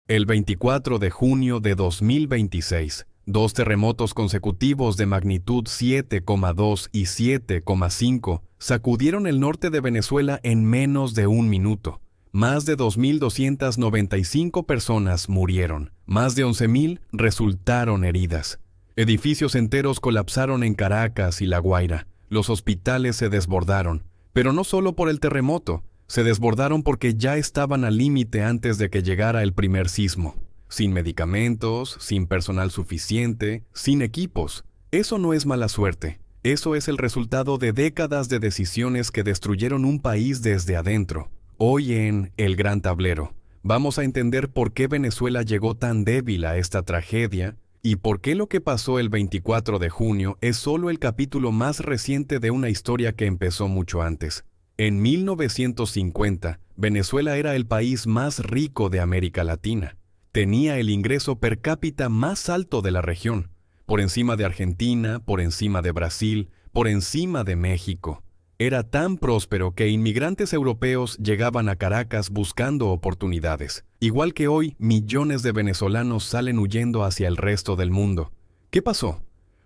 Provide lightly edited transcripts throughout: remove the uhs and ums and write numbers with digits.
El 24 de junio de 2026, dos terremotos consecutivos de magnitud 7,2 y 7,5 sacudieron el norte de Venezuela en menos de un minuto. Más de 2.295 personas murieron, más de 11.000 resultaron heridas. Edificios enteros colapsaron en Caracas y La Guaira. Los hospitales se desbordaron, pero no solo por el terremoto. Se desbordaron porque ya estaban al límite antes de que llegara el primer sismo. Sin medicamentos, sin personal suficiente, sin equipos. Eso no es mala suerte. Eso es el resultado de décadas de decisiones que destruyeron un país desde adentro. Hoy en El Gran Tablero, vamos a entender por qué Venezuela llegó tan débil a esta tragedia y por qué lo que pasó el 24 de junio es solo el capítulo más reciente de una historia que empezó mucho antes. En 1950, Venezuela era el país más rico de América Latina. Tenía el ingreso per cápita más alto de la región, por encima de Argentina, por encima de Brasil, por encima de México. Era tan próspero que inmigrantes europeos llegaban a Caracas buscando oportunidades. Igual que hoy, millones de venezolanos salen huyendo hacia el resto del mundo. ¿Qué pasó?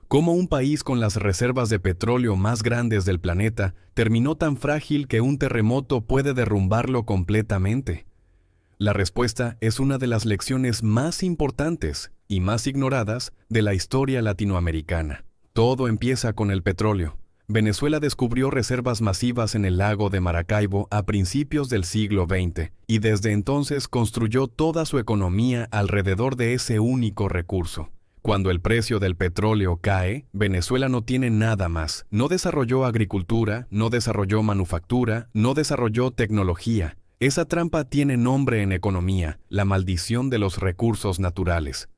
¿Cómo un país con las reservas de petróleo más grandes del planeta terminó tan frágil que un terremoto puede derrumbarlo completamente? La respuesta es una de las lecciones más importantes y más ignoradas de la historia latinoamericana. Todo empieza con el petróleo. Venezuela descubrió reservas masivas en el lago de Maracaibo a principios del siglo XX y desde entonces construyó toda su economía alrededor de ese único recurso. Cuando el precio del petróleo cae, Venezuela no tiene nada más. No desarrolló agricultura, no desarrolló manufactura, no desarrolló tecnología. Esa trampa tiene nombre en economía, la maldición de los recursos naturales.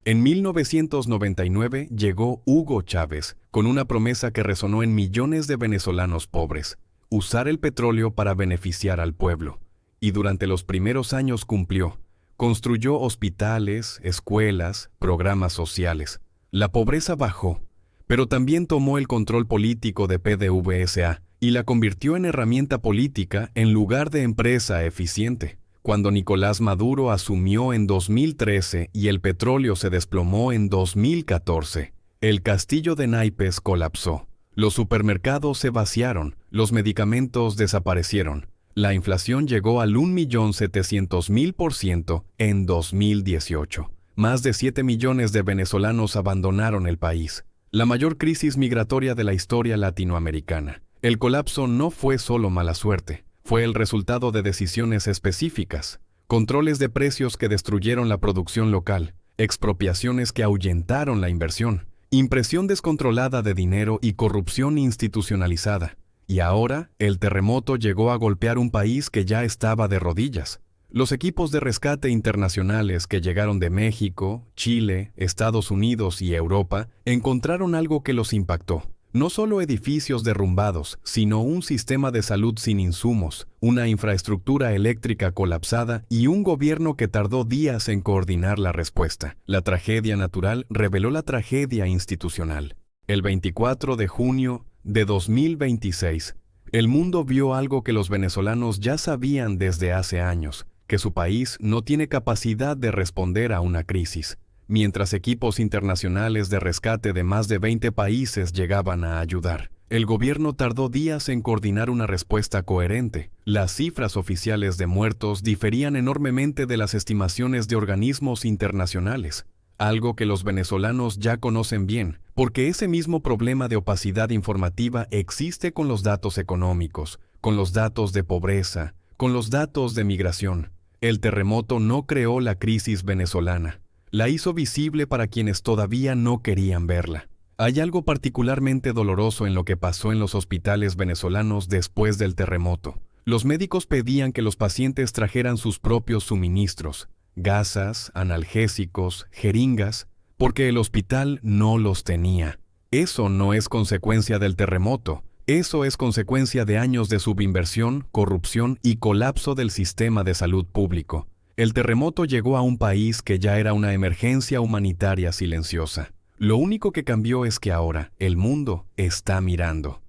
En 1999 llegó Hugo Chávez, con una promesa que resonó en millones de venezolanos pobres: usar el petróleo para beneficiar al pueblo. Y durante los primeros años cumplió. Construyó hospitales, escuelas, programas sociales. La pobreza bajó, pero también tomó el control político de PDVSA y la convirtió en herramienta política en lugar de empresa eficiente. Cuando Nicolás Maduro asumió en 2013 y el petróleo se desplomó en 2014, el castillo de naipes colapsó. Los supermercados se vaciaron, los medicamentos desaparecieron. La inflación llegó al 1.700.000% en 2018. Más de 7 millones de venezolanos abandonaron el país. La mayor crisis migratoria de la historia latinoamericana. El colapso no fue solo mala suerte, fue el resultado de decisiones específicas. Controles de precios que destruyeron la producción local, expropiaciones que ahuyentaron la inversión, impresión descontrolada de dinero y corrupción institucionalizada. Y ahora, el terremoto llegó a golpear un país que ya estaba de rodillas. Los equipos de rescate internacionales que llegaron de México, Chile, Estados Unidos y Europa encontraron algo que los impactó. No solo edificios derrumbados, sino un sistema de salud sin insumos, una infraestructura eléctrica colapsada y un gobierno que tardó días en coordinar la respuesta. La tragedia natural reveló la tragedia institucional. El 24 de junio de 2026, el mundo vio algo que los venezolanos ya sabían desde hace años, que su país no tiene capacidad de responder a una crisis. Mientras equipos internacionales de rescate de más de 20 países llegaban a ayudar, el gobierno tardó días en coordinar una respuesta coherente. Las cifras oficiales de muertos diferían enormemente de las estimaciones de organismos internacionales. Algo que los venezolanos ya conocen bien, porque ese mismo problema de opacidad informativa existe con los datos económicos, con los datos de pobreza, con los datos de migración. El terremoto no creó la crisis venezolana, la hizo visible para quienes todavía no querían verla. Hay algo particularmente doloroso en lo que pasó en los hospitales venezolanos después del terremoto. Los médicos pedían que los pacientes trajeran sus propios suministros, gasas, analgésicos, jeringas, porque el hospital no los tenía. Eso no es consecuencia del terremoto, eso es consecuencia de años de subinversión, corrupción y colapso del sistema de salud público. El terremoto llegó a un país que ya era una emergencia humanitaria silenciosa. Lo único que cambió es que ahora el mundo está mirando.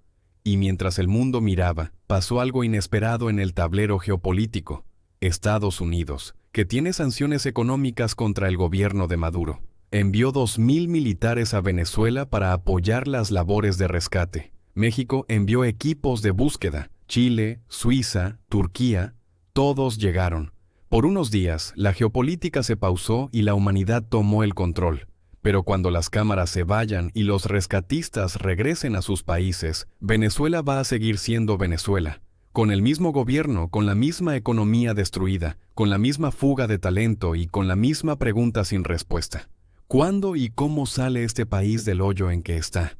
Y mientras el mundo miraba, pasó algo inesperado en el tablero geopolítico. Estados Unidos, que tiene sanciones económicas contra el gobierno de Maduro. Envió 2.000 militares a Venezuela para apoyar las labores de rescate. México envió equipos de búsqueda. Chile, Suiza, Turquía, todos llegaron. Por unos días, la geopolítica se pausó y la humanidad tomó el control. Pero cuando las cámaras se vayan y los rescatistas regresen a sus países, Venezuela va a seguir siendo Venezuela. Con el mismo gobierno, con la misma economía destruida, con la misma fuga de talento y con la misma pregunta sin respuesta. ¿Cuándo y cómo sale este país del hoyo en que está?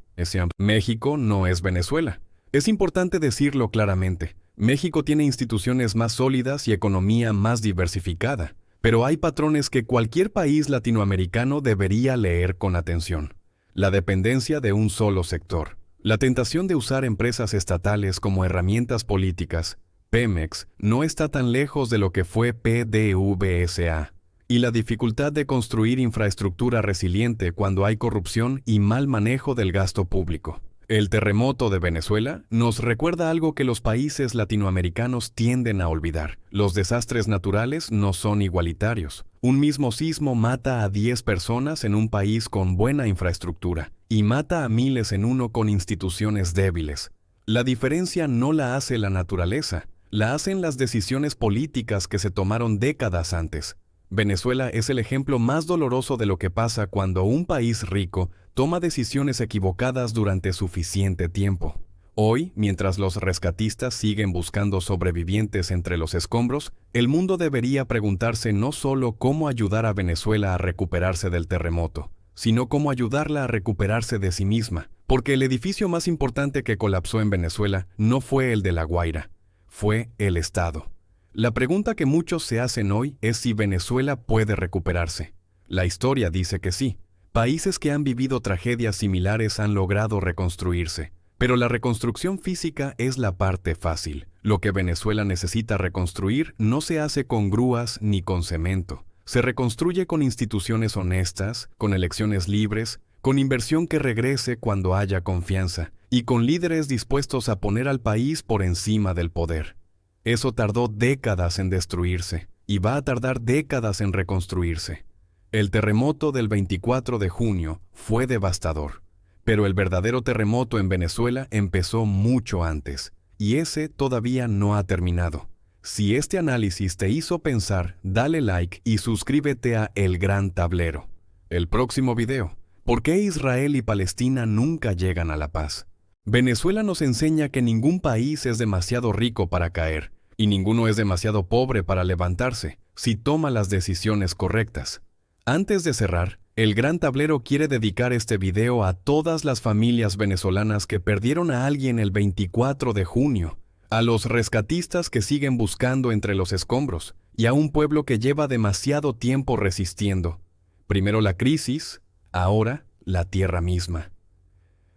México no es Venezuela. Es importante decirlo claramente. México tiene instituciones más sólidas y economía más diversificada, pero hay patrones que cualquier país latinoamericano debería leer con atención. La dependencia de un solo sector. La tentación de usar empresas estatales como herramientas políticas. Pemex no está tan lejos de lo que fue PDVSA. Y la dificultad de construir infraestructura resiliente cuando hay corrupción y mal manejo del gasto público. El terremoto de Venezuela nos recuerda algo que los países latinoamericanos tienden a olvidar. Los desastres naturales no son igualitarios. Un mismo sismo mata a 10 personas en un país con buena infraestructura y mata a miles en uno con instituciones débiles. La diferencia no la hace la naturaleza, la hacen las decisiones políticas que se tomaron décadas antes. Venezuela es el ejemplo más doloroso de lo que pasa cuando un país rico toma decisiones equivocadas durante suficiente tiempo. Hoy, mientras los rescatistas siguen buscando sobrevivientes entre los escombros, el mundo debería preguntarse no solo cómo ayudar a Venezuela a recuperarse del terremoto, sino cómo ayudarla a recuperarse de sí misma, porque el edificio más importante que colapsó en Venezuela no fue el de La Guaira, fue el Estado. La pregunta que muchos se hacen hoy es si Venezuela puede recuperarse. La historia dice que sí. Países que han vivido tragedias similares han logrado reconstruirse. Pero la reconstrucción física es la parte fácil. Lo que Venezuela necesita reconstruir no se hace con grúas ni con cemento. Se reconstruye con instituciones honestas, con elecciones libres, con inversión que regrese cuando haya confianza y con líderes dispuestos a poner al país por encima del poder. Eso tardó décadas en destruirse y va a tardar décadas en reconstruirse. El terremoto del 24 de junio fue devastador, pero el verdadero terremoto en Venezuela empezó mucho antes, y ese todavía no ha terminado. Si este análisis te hizo pensar, dale like y suscríbete a El Gran Tablero. El próximo video: ¿por qué Israel y Palestina nunca llegan a la paz? Venezuela nos enseña que ningún país es demasiado rico para caer, y ninguno es demasiado pobre para levantarse, si toma las decisiones correctas. Antes de cerrar, El Gran Tablero quiere dedicar este video a todas las familias venezolanas que perdieron a alguien el 24 de junio, a los rescatistas que siguen buscando entre los escombros, y a un pueblo que lleva demasiado tiempo resistiendo. Primero la crisis, ahora la tierra misma.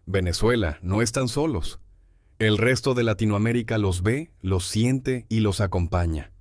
Venezuela, no están solos. El resto de Latinoamérica los ve, los siente y los acompaña.